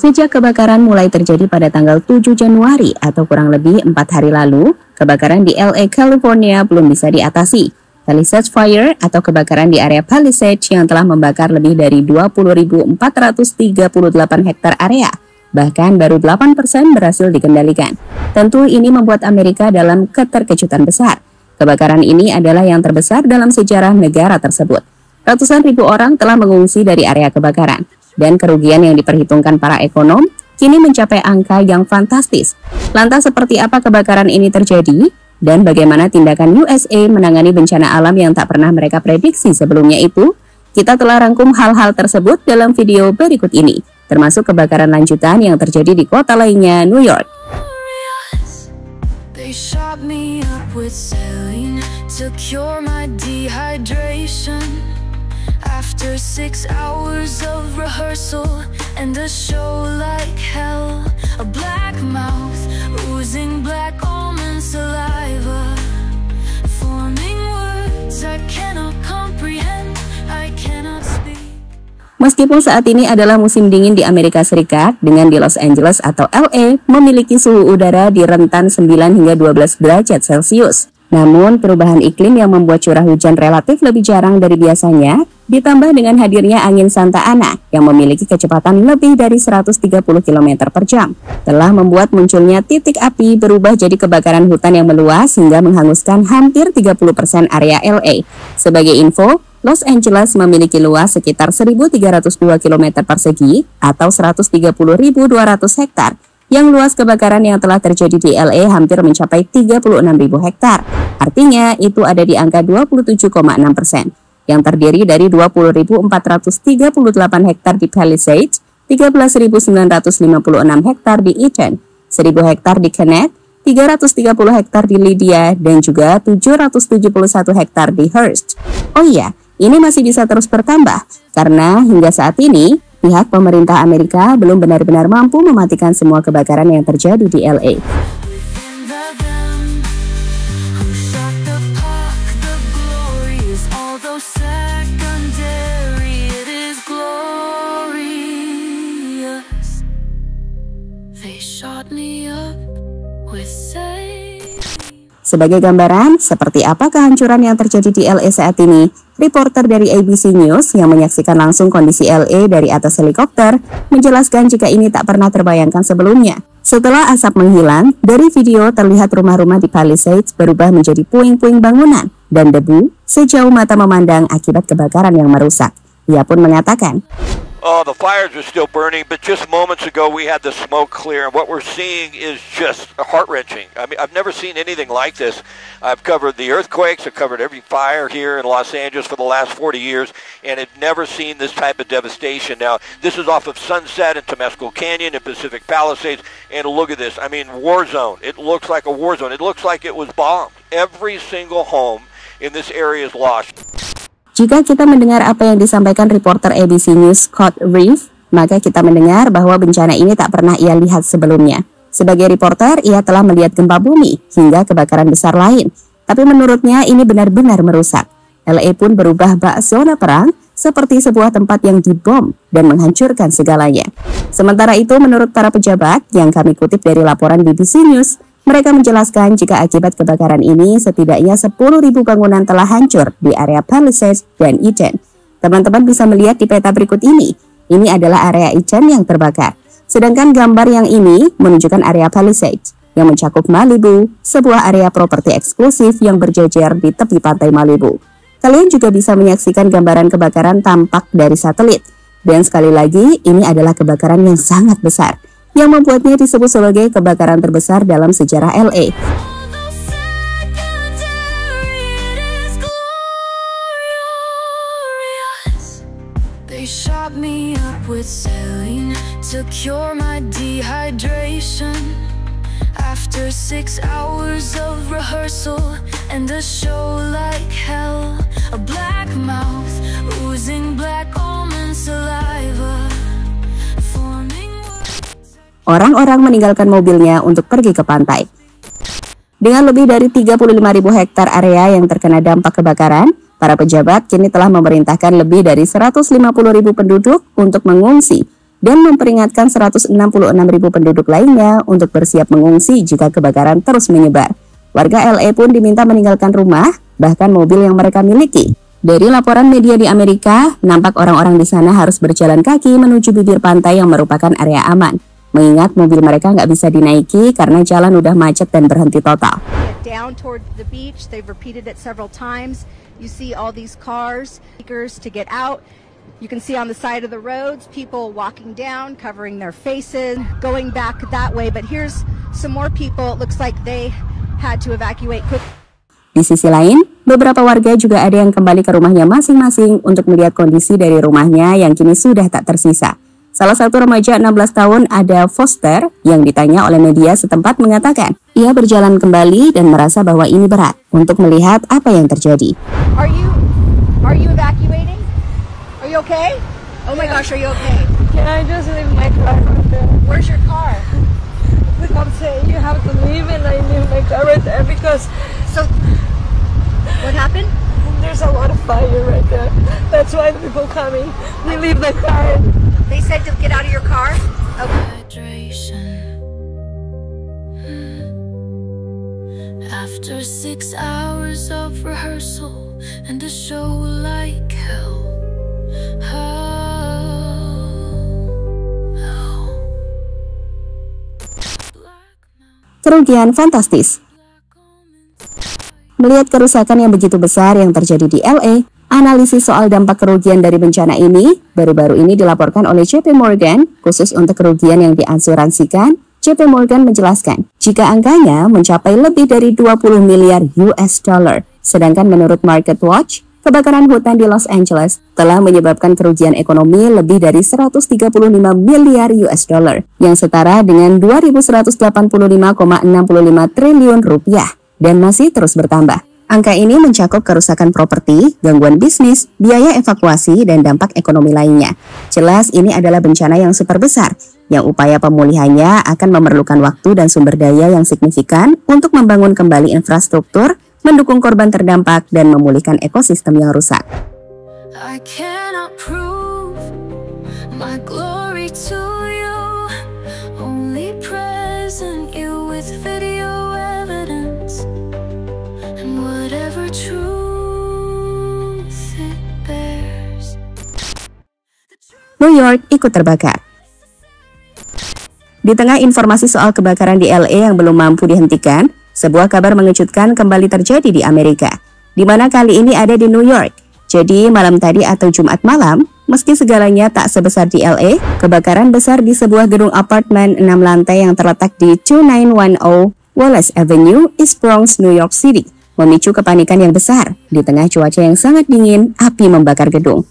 Sejak kebakaran mulai terjadi pada tanggal 7 Januari atau kurang lebih 4 hari lalu, kebakaran di LA, California belum bisa diatasi. Palisades Fire atau kebakaran di area Palisades yang telah membakar lebih dari 20.438 hektar area, bahkan baru 8% berhasil dikendalikan. Tentu ini membuat Amerika dalam keterkejutan besar. Kebakaran ini adalah yang terbesar dalam sejarah negara tersebut. Ratusan ribu orang telah mengungsi dari area kebakaran, dan kerugian yang diperhitungkan para ekonom kini mencapai angka yang fantastis. Lantas seperti apa kebakaran ini terjadi? Dan bagaimana tindakan USA menangani bencana alam yang tak pernah mereka prediksi sebelumnya itu? Kita telah rangkum hal-hal tersebut dalam video berikut ini, termasuk kebakaran lanjutan yang terjadi di kota lainnya, New York. After 6 hours of rehearsal and a show like hell, a black mouth oozing black almond saliva, forming words I cannot comprehend, I cannot speak. Meskipun saat ini adalah musim dingin di Amerika Serikat, dengan di Los Angeles atau LA memiliki suhu udara di rentan 9 hingga 12 derajat Celcius. Namun, perubahan iklim yang membuat curah hujan relatif lebih jarang dari biasanya, ditambah dengan hadirnya angin Santa Ana yang memiliki kecepatan lebih dari 130 km per jam, telah membuat munculnya titik api berubah jadi kebakaran hutan yang meluas hingga menghanguskan hampir 30% area LA. Sebagai info, Los Angeles memiliki luas sekitar 1.302 km persegi atau 130.200 hektar, yang luas kebakaran yang telah terjadi di LA hampir mencapai 36.000 hektar. Artinya, itu ada di angka 27,6%, yang terdiri dari 20.438 hektar di Palisades, 13.956 hektar di Eaton, 1.000 hektar di Kennett, 330 hektar di Lydia, dan juga 771 hektar di Hearst. Oh iya, ini masih bisa terus bertambah, karena hingga saat ini, pihak pemerintah Amerika belum benar-benar mampu mematikan semua kebakaran yang terjadi di LA. Sebagai gambaran, seperti apa kehancuran yang terjadi di LA saat ini, reporter dari ABC News yang menyaksikan langsung kondisi LA dari atas helikopter menjelaskan jika ini tak pernah terbayangkan sebelumnya. Setelah asap menghilang, dari video terlihat rumah-rumah di Palisades berubah menjadi puing-puing bangunan dan debu sejauh mata memandang akibat kebakaran yang merusak. Ia pun mengatakan, "Oh, the fires are still burning, but just moments ago we had the smoke clear, and what we're seeing is just heart-wrenching. I mean, I've never seen anything like this. I've covered the earthquakes, I've covered every fire here in Los Angeles for the last 40 years, and I've never seen this type of devastation. Now, this is off of Sunset and Temescal Canyon and Pacific Palisades, and look at this. I mean, war zone. It looks like a war zone. It looks like it was bombed. Every single home in this area is lost." Jika kita mendengar apa yang disampaikan reporter ABC News Scott Reeve, maka kita mendengar bahwa bencana ini tak pernah ia lihat sebelumnya. Sebagai reporter, ia telah melihat gempa bumi hingga kebakaran besar lain. Tapi menurutnya ini benar-benar merusak. LA pun berubah bak zona perang seperti sebuah tempat yang dibom dan menghancurkan segalanya. Sementara itu, menurut para pejabat yang kami kutip dari laporan BBC News, mereka menjelaskan jika akibat kebakaran ini setidaknya 10.000 bangunan telah hancur di area Palisades dan Eaton. Teman-teman bisa melihat di peta berikut ini. Ini adalah area Eaton yang terbakar. Sedangkan gambar yang ini menunjukkan area Palisades yang mencakup Malibu, sebuah area properti eksklusif yang berjejer di tepi pantai Malibu. Kalian juga bisa menyaksikan gambaran kebakaran tampak dari satelit. Dan sekali lagi, ini adalah kebakaran yang sangat besar, yang membuatnya disebut sebagai kebakaran terbesar dalam sejarah LA. They shot me up with saline to cure my dehydration. After 6 hours of rehearsal and a show like hell, a black mouth oozing black almond saliva. Orang-orang meninggalkan mobilnya untuk pergi ke pantai. Dengan lebih dari 35.000 hektar area yang terkena dampak kebakaran, para pejabat kini telah memerintahkan lebih dari 150.000 penduduk untuk mengungsi dan memperingatkan 166.000 penduduk lainnya untuk bersiap mengungsi jika kebakaran terus menyebar. Warga LA pun diminta meninggalkan rumah, bahkan mobil yang mereka miliki. Dari laporan media di Amerika, nampak orang-orang di sana harus berjalan kaki menuju bibir pantai yang merupakan area aman. Mengingat mobil mereka nggak bisa dinaiki karena jalan udah macet dan berhenti total. Down toward the beach, they've repeated it several times. You see all these cars, seekers to get out. You can see on the side of the roads, people walking down, covering their faces, going back that way. But here's some more people. It looks like they had to evacuate quick. Di sisi lain, beberapa warga juga ada yang kembali ke rumahnya masing-masing untuk melihat kondisi dari rumahnya yang kini sudah tak tersisa. Salah satu remaja 16 tahun, Ada Foster, yang ditanya oleh media setempat mengatakan, ia berjalan kembali dan merasa bahwa ini berat untuk melihat apa yang terjadi. Are you evacuating? Are you okay? Oh my gosh, are you okay? Can I just leave my car right there? Where's your car? The cop said you have to leave and I leave my car right there because So, what happened? there's a lot of fire right there. That's why the people coming. We leave the car. They said to get out of your car? Okay. Hydration. After 6 hours of rehearsal and a show like hell. Kerugian fantastis. Melihat kerusakan yang begitu besar yang terjadi di LA, analisis soal dampak kerugian dari bencana ini baru-baru ini dilaporkan oleh JP Morgan khusus untuk kerugian yang diasuransikan. JP Morgan menjelaskan jika angkanya mencapai lebih dari 20 miliar US dollar. Sedangkan menurut MarketWatch, kebakaran hutan di Los Angeles telah menyebabkan kerugian ekonomi lebih dari 135 miliar US dollar yang setara dengan 2.185,65 triliun rupiah. Dan masih terus bertambah. Angka ini mencakup kerusakan properti, gangguan bisnis, biaya evakuasi, dan dampak ekonomi lainnya. Jelas ini adalah bencana yang super besar, yang upaya pemulihannya akan memerlukan waktu dan sumber daya yang signifikan untuk membangun kembali infrastruktur, mendukung korban terdampak, dan memulihkan ekosistem yang rusak. I cannot prove my glory to you, only present you with video evidence and whatever truth it bears. New York ikut terbakar. Di tengah informasi soal kebakaran di LA yang belum mampu dihentikan, sebuah kabar mengejutkan kembali terjadi di Amerika, di mana kali ini ada di New York. Jadi malam tadi atau Jumat malam, meski segalanya tak sebesar di LA, kebakaran besar di sebuah gedung apartemen 6 lantai yang terletak di 2910 Wallace Avenue, East Bronx, New York City, memicu kepanikan yang besar. Di tengah cuaca yang sangat dingin, api membakar gedung.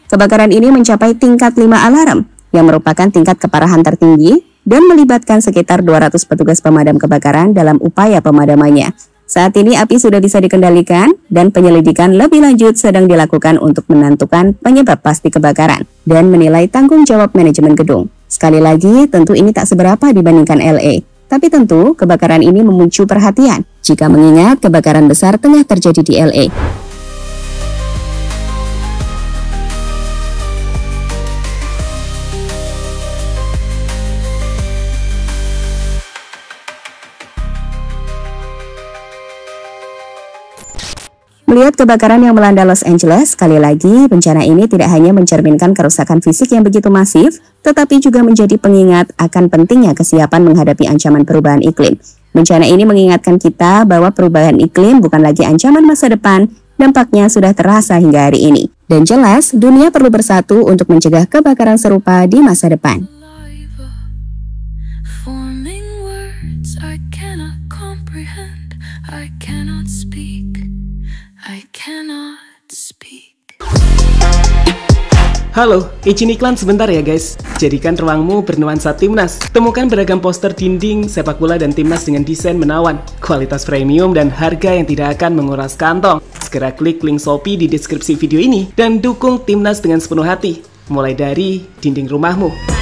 Kebakaran ini mencapai tingkat 5 alarm, yang merupakan tingkat keparahan tertinggi dan melibatkan sekitar 200 petugas pemadam kebakaran dalam upaya pemadamannya. Saat ini api sudah bisa dikendalikan dan penyelidikan lebih lanjut sedang dilakukan untuk menentukan penyebab pasti kebakaran dan menilai tanggung jawab manajemen gedung. Sekali lagi, tentu ini tak seberapa dibandingkan LA. Tapi tentu kebakaran ini memicu perhatian jika mengingat kebakaran besar tengah terjadi di LA. Melihat kebakaran yang melanda Los Angeles, sekali lagi bencana ini tidak hanya mencerminkan kerusakan fisik yang begitu masif, tetapi juga menjadi pengingat akan pentingnya kesiapan menghadapi ancaman perubahan iklim. Bencana ini mengingatkan kita bahwa perubahan iklim bukan lagi ancaman masa depan, dampaknya sudah terasa hingga hari ini. Dan jelas, dunia perlu bersatu untuk mencegah kebakaran serupa di masa depan. Halo, izin iklan sebentar ya guys. Jadikan ruangmu bernuansa Timnas. Temukan beragam poster dinding, sepak bola dan Timnas dengan desain menawan, kualitas premium dan harga yang tidak akan menguras kantong. Segera klik link Shopee di deskripsi video ini dan dukung Timnas dengan sepenuh hati. Mulai dari dinding rumahmu.